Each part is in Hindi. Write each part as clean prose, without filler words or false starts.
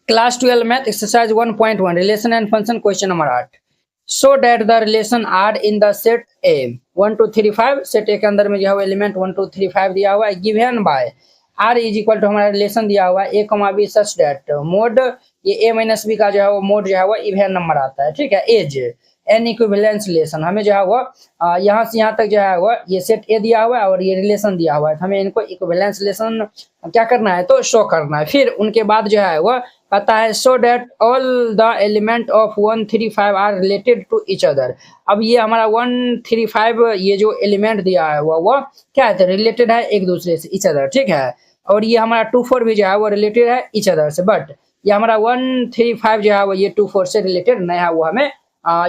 Class 12 math exercise 1.1 relation and function question number 8. So that the relation R in the set A 1 2 3 5 set A के अंदर में जो है एलिमेंट 1 2 3 5 दिया हुआ है given by R is equal to हमारा रिलेशन दिया हुआ है A comma B such that mod ये A माइनस बी का जो है वो मोड जो है वो इवन नंबर आता है, ठीक है। एज एन इक्विवेलेंस रिलेशन हमें जो है वो यहाँ से यहाँ तक जो है वो ये सेट ए दिया हुआ है और ये रिलेशन दिया हुआ है, तो हमें इनको इक्विवेलेंस रिलेशन क्या करना है तो शो करना है। फिर उनके बाद जो है वो पता है so that all the element of 1 3 5 are related to each other. अब ये हमारा 1 3 5 ये जो एलिमेंट दिया है वो क्या है रिलेटेड है एक दूसरे से इच अदर, ठीक है। और ये हमारा 2 4 भी जो है वो रिलेटेड है इच अदर से, बट ये हमारा 1 3 5 जो है वो ये 2 4 से रिलेटेड नहीं है, वो हमें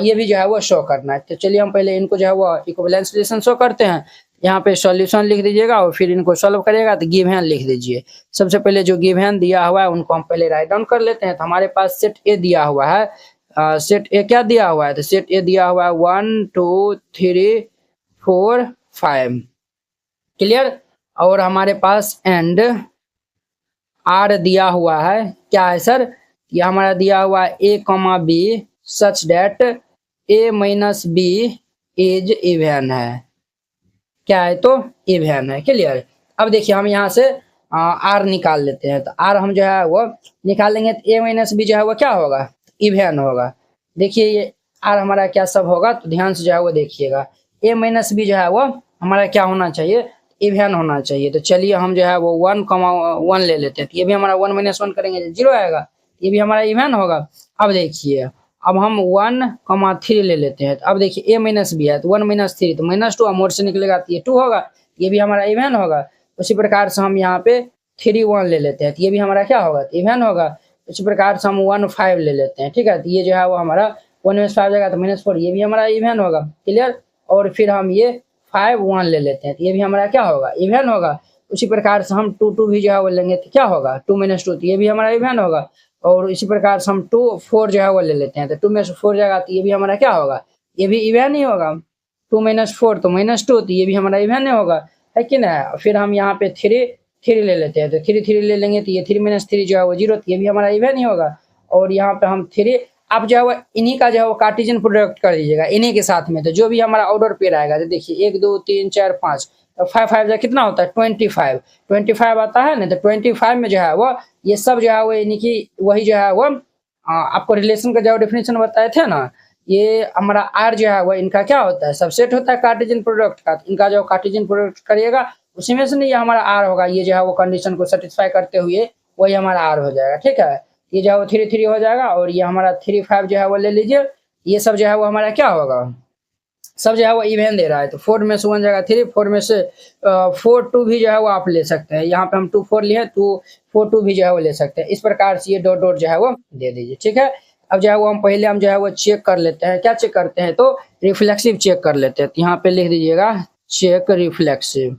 ये भी जो है वो शो करना है। तो चलिए हम पहले इनको जो है वो इक्विवेलेंस रिलेशन शो करते हैं। यहाँ पे सॉल्यूशन लिख दीजिएगा और फिर इनको सॉल्व करिएगा तो गिवन लिख दीजिए। सबसे पहले जो गिवन दिया हुआ है उनको हम पहले राइट डाउन कर लेते हैं। तो हमारे पास सेट ए दिया हुआ है, सेट ए क्या दिया हुआ है तो सेट ए दिया हुआ है 1 2 3 4 5, क्लियर। और हमारे पास एंड आर दिया हुआ है, क्या है सर ये हमारा दिया हुआ है A comma B such that A minus B is even है, क्या है तो इवन है, क्लियर। अब देखिए हम यहाँ से आर निकाल लेते हैं। तो आर हम जो है वो निकालेंगे तो ए माइनस बी जो है वो क्या होगा इवन होगा। देखिए ये आर हमारा क्या सब होगा तो ध्यान से जो है वो देखिएगा। ए माइनस बी जो है वो हमारा क्या होना चाहिए इवन होना चाहिए। तो चलिए हम जो है वो 1,1 ले लेते हैं। तो ये भी हमारा 1 - 1 करेंगे 0 आएगा, ये भी हमारा इवन होगा। अब देखिए अब हम 1,3 ले लेते हैं। तो अब देखिए ए माइनस बी है तो 1 - 3 तो -2 मोड से निकलेगा तो ये 2 होगा, ये भी हमारा इवन होगा। उसी प्रकार से हम यहाँ पे 3 1 ले लेते हैं तो ये भी हमारा क्या होगा तो इवन होगा। उसी प्रकार से हम 1 5 ले लेते हैं, ठीक है। तो ये जो है वो हमारा 1 - 5 जाएगा तो -4 ये भी हमारा इवन होगा, क्लियर। और फिर हम ये 5 1 ले लेते हैं तो ये भी हमारा क्या होगा इवन होगा। उसी प्रकार से हम 2 2 भी जो है वो लेंगे तो क्या होगा 2 - 2 तो ये भी हमारा इवन होगा। और इसी प्रकार से हम 2 4 जो है वो ले लेते हैं तो 2 में से 4 जाएगा तो ये भी हमारा क्या होगा ये भी इवन ही होगा। 2 - 4 तो -2 तो ये भी हमारा इवन ही होगा, है कि ना। फिर हम यहाँ पे 3 ले लेते हैं तो 3 ले लेंगे तो ये 3 - 3 जो है वो 0 तो ये भी हमारा इवन ही होगा। और यहाँ पे हम 3 आप जो है वो इन्हीं का जो है वो कार्टेशियन प्रोडक्ट कर लीजिएगा इन्हीं के साथ में। तो जो भी हमारा ऑर्डर पेयर आएगा तो देखिए 1 2 3 4 5 तो 5 5 जो कितना होता है 25 आता है ना। तो 25 में जो है वो ये सब जो है वो इन्हीं की वही जो है वो आपको रिलेशन का जो डेफिनेशन बताए थे ना, ये हमारा आर जो है वो इनका क्या होता है सबसेट होता है कार्टेशियन प्रोडक्ट का। इनका जो कार्टेशियन प्रोडक्ट करिएगा उसी में से नहीं ये हमारा आर होगा, ये जो है वो कंडीशन को सेटिस्फाई करते हुए वही हमारा आर हो जाएगा, ठीक है। ये जो है वो 3 3 हो जाएगा और ये हमारा 3 5 जो है वो ले लीजिए। ये सब जो है वो हमारा क्या होगा सब जो है वो इवन दे रहा है। तो 4 में से 1 जाएगा 3, 4 में से 4 2 भी जो है वो आप ले सकते हैं। यहाँ पे हम 2 4 लिए तो 4 2 भी जो है वो ले सकते हैं। इस प्रकार से ये डॉट डॉट जो है वो दे दीजिए, ठीक है। अब जो है वो हम पहले हम जो है वो चेक कर लेते हैं, क्या चेक करते हैं तो रिफ्लेक्सिव चेक कर लेते हैं। तो यहाँ पे लिख दीजिएगा चेक रिफ्लेक्सिव।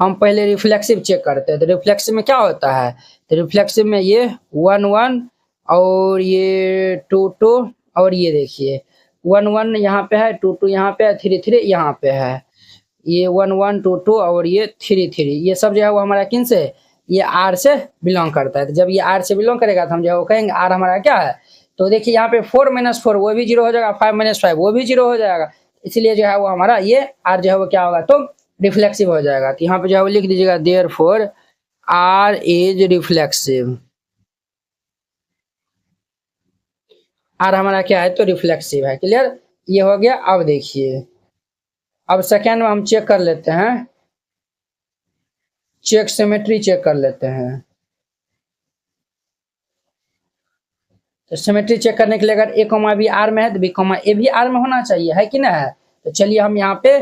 हम पहले रिफ्लेक्सिव चेक करते हैं। तो रिफ्लेक्सिव में क्या होता है तो रिफ्लेक्सिव में ये 1 1 और ये 2 2 और ये देखिए 1 1 यहाँ पे है 2 2 यहाँ पे है 3 3 यहाँ पे है। ये 1 1 2 2 और ये 3 3 ये सब जो है वो हमारा किन से ये आर से बिलोंग करता है। तो जब ये आर से बिलोंग करेगा तो हम जो है वो कहेंगे आर हमारा क्या है। तो देखिए यहाँ पे 4 - 4 वो भी 0 हो जाएगा, 5 - 5 वो भी 0 हो जाएगा। इसलिए जो है वो हमारा ये आर जो है वो क्या होगा तो रिफ्लेक्सिव हो जाएगा। तो यहाँ पे जो है वो लिख दीजिएगा therefore R is reflexive. R हमारा क्या है तो रिफ्लेक्सिव है, क्लियर। ये हो गया। अब देखिए अब सेकेंड में हम चेक कर लेते हैं, चेक सिमेट्री चेक कर लेते हैं। तो सिमेट्री चेक करने के लिए अगर ए कॉमा बी आर में है तो बी कॉमा ए भी आर में होना चाहिए, है कि ना है। तो चलिए हम यहाँ पे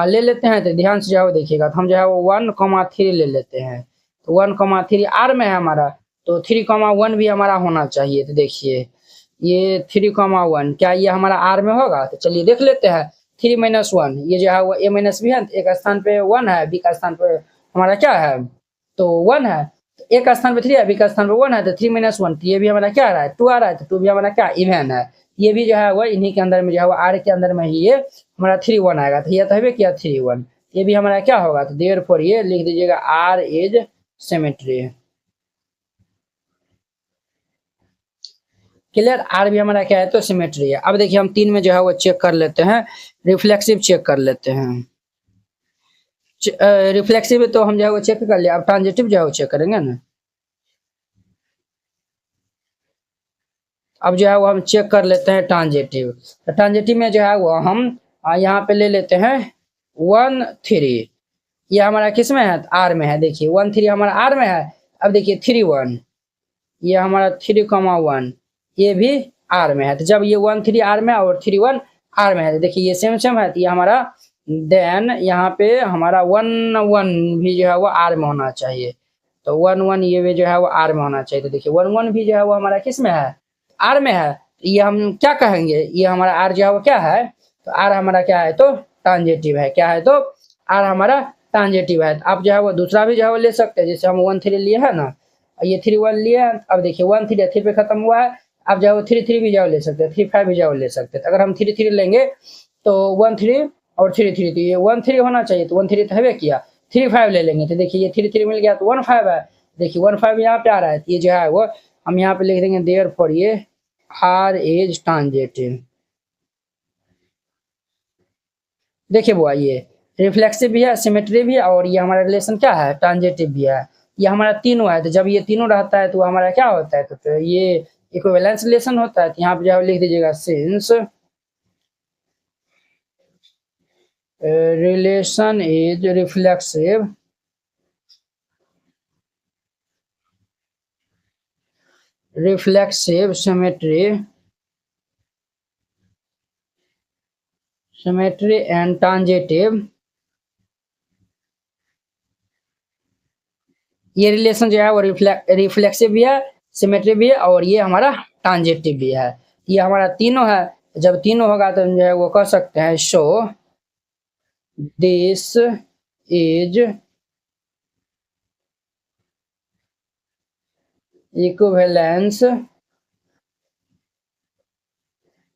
ले लेते हैं। तो ध्यान से जो है वो देखिएगा तो हम जो है वो 1,3 ले लेते हैं। तो 1,3 आर में है हमारा, तो 3,1 भी हमारा होना चाहिए। तो देखिए ये 3,1 क्या ये हमारा आर में होगा। तो चलिए देख लेते हैं 3 - 1 ये जो है वो ए माइनस बी है तो एक स्थान पे 1 है, बी का स्थान पे हमारा क्या है तो 1 है। तो एक स्थान पे 3 है, बी का स्थान पे 1 है तो 3 - 1 तो ये भी हमारा क्या आ रहा है 2 आ रहा है। तो 2 भी हमारा क्या इवन है। ये भी जो है वो इन्हीं के अंदर में जो है वो आर के अंदर में ही ये हमारा 3 1 आएगा। तो ये तो है क्या 3 1 ये भी हमारा क्या होगा, तो देयरफॉर ये लिख दीजिएगा R is symmetry. Clear, R भी हमारा क्या है, तो सिमेट्री है। अब देखिए हम 3 में जो है वो चेक कर लेते हैं, रिफ्लेक्सिव चेक कर लेते हैं। रिफ्लेक्सिव तो हम जो है वो चेक कर लिया, अब ट्रांजिटिव जो है वो चेक करेंगे ना। अब जो है वो हम चेक कर लेते हैं ट्रांजिटिव। तो ट्रांजिटिव में जो है वो हम यहाँ पे ले लेते हैं 1 3, ये हमारा किस में है, आर में है। देखिए 1 3 हमारा आर में है। अब देखिए 3 1, ये हमारा 3,1 ये भी आर में है। तो जब ये 1 3 आर में और 3 1 आर में है, तो देखिए ये सेम सेम है, तो ये हमारा देन यहाँ पे हमारा 1 1 भी जो है वो आर में होना चाहिए। तो 1 1 ये भी जो है वो आर में होना चाहिए। तो देखिए 1 1 भी जो है वो हमारा किस में है, आर में है। तो ये हम क्या कहेंगे, ये हमारा आर जो है वो क्या है, तो आर हमारा क्या है, तो ट्रांजिटिव है। क्या है, तो आर हमारा ट्रांजिटिव है। आप जो है वो दूसरा भी जो है वो ले सकते हैं, जैसे हम 1 3 लिए है ना, ये 3 1 लिए। अब देखिए 1 3 3 पे खत्म हुआ है। आप जो है 3 3 भी जाओ ले सकते हैं, 3 5 भी जाओ ले सकते हैं। अगर हम 3 3 लेंगे तो 1 3 और 3 3, तो ये 1 3 होना चाहिए, तो 1 3 तो है किया। 3 5 ले लेंगे तो देखिए ये 3 3 मिल गया, तो 1 5 है। देखिए 1 5 यहाँ पे आ रहा है, ये जो है वो हम यहाँ पे लिख देंगे देयरफॉर ये आर इज ट्रांजिटिव। देखिए बुआ, ये रिफ्लेक्सिव भी है, सिमेट्री भी है, और ये हमारा रिलेशन क्या है, ट्रांजिटिव भी है। ये हमारा तीनों है। तो जब ये तीनों रहता है तो हमारा क्या होता है, तो ये इक्विवेलेंस रिलेशन होता है। तो यहाँ पे जो लिख दीजिएगा since relation is reflexive reflexive symmetry and transitive, ये रिलेशन जो है वो रिफ्लेक्सिव भी है, सिमेट्री भी है, और ये हमारा ट्रांजिटिव भी है। ये हमारा तीनों है। जब तीनों होगा तो जो है वो कह सकते हैं show this is equivalence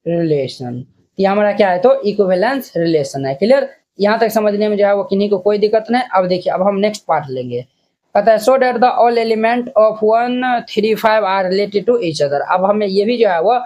relation. ये हमारा क्या है, तो इक्विवेलेंस रिलेशन है। क्लियर, यहाँ तक समझने में जो है वो किन्हीं को कोई दिक्कत नहीं। अब देखिए अब हम नेक्स्ट पार्ट लेंगे। कहता है so that the all element of 1 3 5 are related to each other. अब हमें ये भी जो है वो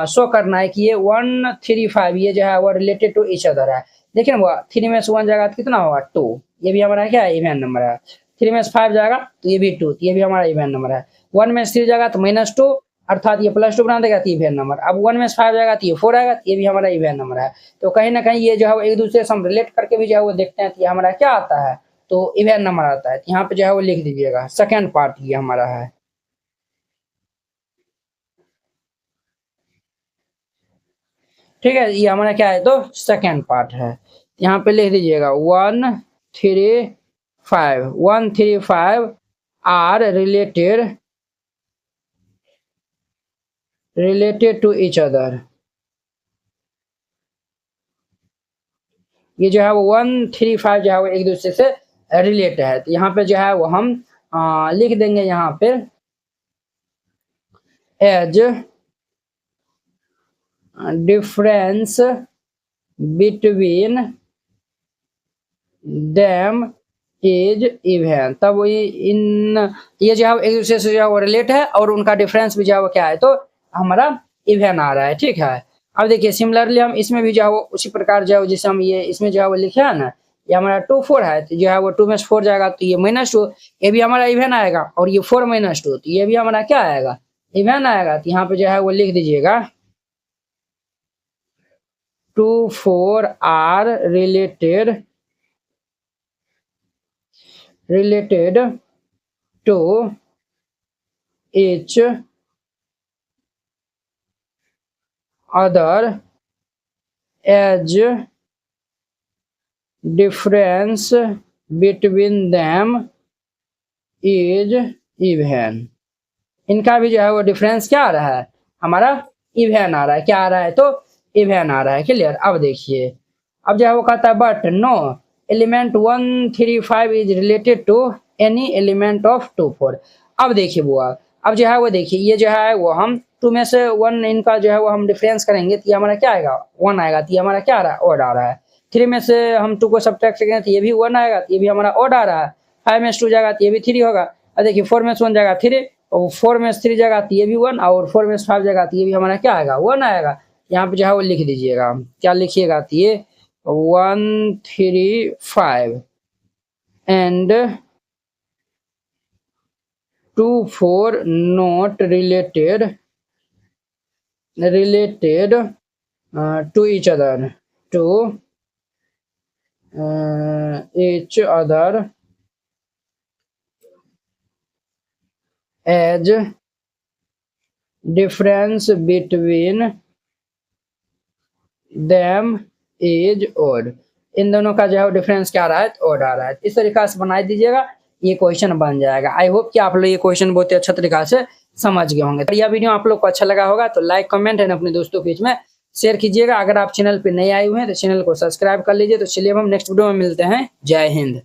शो करना है कि ये 1 3 5 ये जो है वो रिलेटेड टू ईच अदर है। देखिए ना, 3 में से 1 जाएगा तो कितना होगा, 2। ये भी हमारा क्या है, इवन नंबर है। 3 में से 5 जाएगा तो ये भी 2, ये भी हमारा इवन नंबर है। 1 में से 3 जाएगा तो -2, अर्थात ये +2 बना देगा, तो इवन नंबर। अब 1 में से 5 जाएगा तो ये 4 आएगा, ये भी हमारा इवन नंबर है। तो कहीं ना कहीं ये जो है वो एक दूसरे से हम रिलेट करके भी जो है वो देखते हैं, तो ये हमारा क्या आता है, तो इवन नंबर आता है। तो यहाँ पे जो है वो लिख दीजिएगा सेकेंड पार्ट ये हमारा है। ठीक है, ये हमारा क्या है, तो सेकेंड पार्ट है। यहाँ पे लिख दीजिएगा 1 3 5 1 3 5 are related to each other. ये जो है वो 1 3 5 जो है वो एक दूसरे से रिलेट है। तो यहाँ पे जो है वो हम लिख देंगे यहाँ पे age difference between them is even. तब ये जो है एक दूसरे से जो है वो रिलेट है, और उनका डिफरेंस भी जो है वो क्या है, तो हमारा इवन आ रहा है। ठीक है, अब देखिए सिमिलरली हम इसमें भी जो है वो उसी प्रकार जो है जैसे हम ये इसमें जो है वो लिखे है ना, ये हमारा 2 4 है, तो जो है वो 2 में से 4 जाएगा तो ये -2, ये भी हमारा इवन आएगा। और ये 4 -2 तो ये भी हमारा क्या आएगा, इवन आएगा। तो यहाँ पे जो है वो लिख दीजिएगा 2 4 are related to each other as difference between them is even। इनका भी जो है वो डिफरेंस क्या आ रहा है, हमारा इवन आ रहा है। क्या आ रहा है, तो इवन आ रहा है। क्लियर, अब देखिए अब जो है वो कहता है but no element 1 3 5 is related to any element of 2 4। अब देखिए बुआ, अब जो है वो देखिए ये जो है वो हम 2 में से 1 इनका जो है वो हम डिफरेंस करेंगे तो ये हमारा क्या आएगा, 1 आएगा। तो ये हमारा क्या आ रहा है, ऑड आ रहा है। 3 में से हम 2 को सब्ट्रैक्ट करेंगे तो ये भी 1 आएगा, तो ये भी हमारा ऑड आ रहा है। 5 में से 2 जाएगा तो ये भी 3 होगा। और देखिए 4 में से 1 जाएगा 3, और 4 में से 3 जाएगा तो ये भी 1, और 4 में से 5 जाएगा तो ये भी हमारा क्या आएगा, 1 आएगा। यहाँ पे जो है वो लिख दीजिएगा, क्या लिखिएगा, तो ये 1 3 5 and 2 4 not related to each other, as difference between them is odd। इन दोनों का जो है डिफरेंस क्या आ रहा है, ओड आ रहा है। इस तरीका से बना दीजिएगा, ये क्वेश्चन बन जाएगा। आई होप कि आप लोग ये क्वेश्चन बहुत ही अच्छा तरीका से समझ गए होंगे। यह वीडियो आप लोग को अच्छा लगा होगा तो लाइक कमेंट एंड अपने दोस्तों के बीच में शेयर कीजिएगा। अगर आप चैनल पे नए आए हुए हैं तो चैनल को सब्सक्राइब कर लीजिए। तो चलिए हम नेक्स्ट वीडियो में मिलते हैं। जय हिंद।